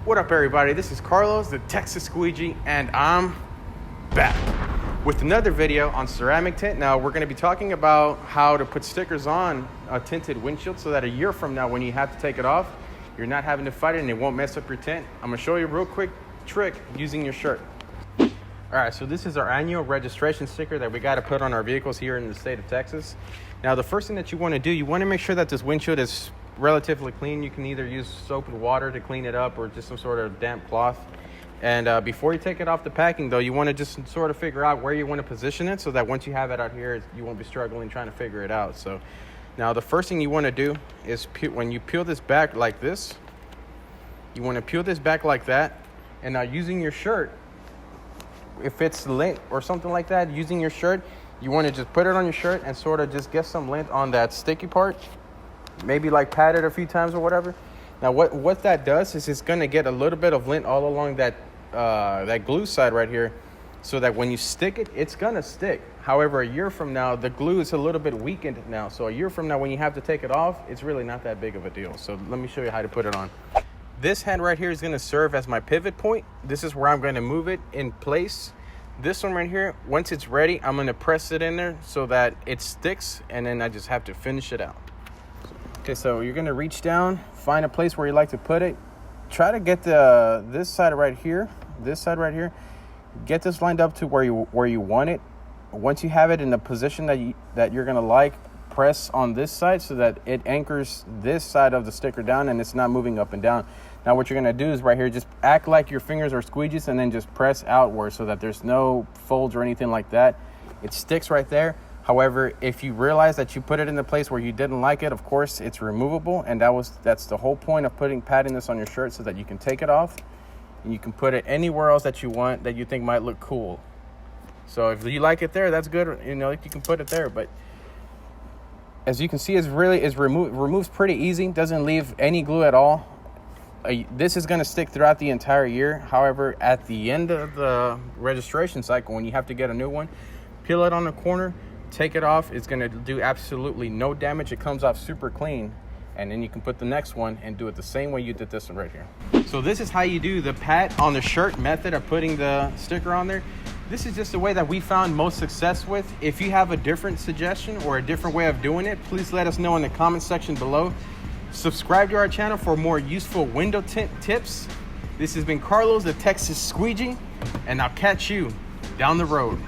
What up, everybody? This is Carlos, the Texas Squeegee, and I'm back with another video on ceramic tint. Now, we're going to be talking about how to put stickers on a tinted windshield so that a year from now, when you have to take it off, you're not having to fight it and it won't mess up your tint. I'm going to show you a real quick trick using your shirt. All right, so this is our annual registration sticker that we got to put on our vehicles here in the state of Texas. Now, the first thing that you want to do, you want to make sure that this windshield is relatively clean. You can either use soap and water to clean it up or just some sort of damp cloth. And before you take it off the packing, though, you want to just sort of figure out where you want to position it so that once you have it out here, you won't be struggling trying to figure it out. So now the first thing you want to do is when you peel this back like this, you want to peel this back like that. And now using your shirt, if it's lint or something like that, using your shirt, you want to just put it on your shirt and sort of just get some lint on that sticky part. Maybe like pat it a few times or whatever. Now what that does is it's going to get a little bit of lint all along that glue side right here, so that when you stick it, it's going to stick. However, a year from now, the glue is a little bit weakened now. So a year from now, when you have to take it off, it's really not that big of a deal. So let me show you how to put it on. This hand right here is going to serve as my pivot point. This is where I'm going to move it in place. This one right here, once it's ready, I'm going to press it in there so that it sticks, and then I just have to finish it out. Okay, so you're gonna reach down, find a place where you like to put it. Try to get this side right here, get this lined up to where you want it. Once you have it in the position that you're gonna like, press on this side so that it anchors this side of the sticker down and it's not moving up and down. Now what you're gonna do is right here, just act like your fingers are squeegees and then just press outward so that there's no folds or anything like that. It sticks right there. However, if you realize that you put it in the place where you didn't like it, of course, it's removable. And that's the whole point of patting this on your shirt, so that you can take it off and you can put it anywhere else that you want that you think might look cool. So if you like it there, that's good. You know, you can put it there. But as you can see, it removes pretty easy. Doesn't leave any glue at all. This is going to stick throughout the entire year. However, at the end of the registration cycle, when you have to get a new one, peel it on the corner, take it off. It's going to do absolutely no damage. It comes off super clean, and then you can put the next one and do it the same way you did this one right here. So this is how you do the pat on the shirt method of putting the sticker on there. This is just the way that we found most success with. If you have a different suggestion or a different way of doing it, please let us know in the comment section below. Subscribe to our channel for more useful window tint tips. This has been Carlos, the Texas Squeegee, and I'll catch you down the road.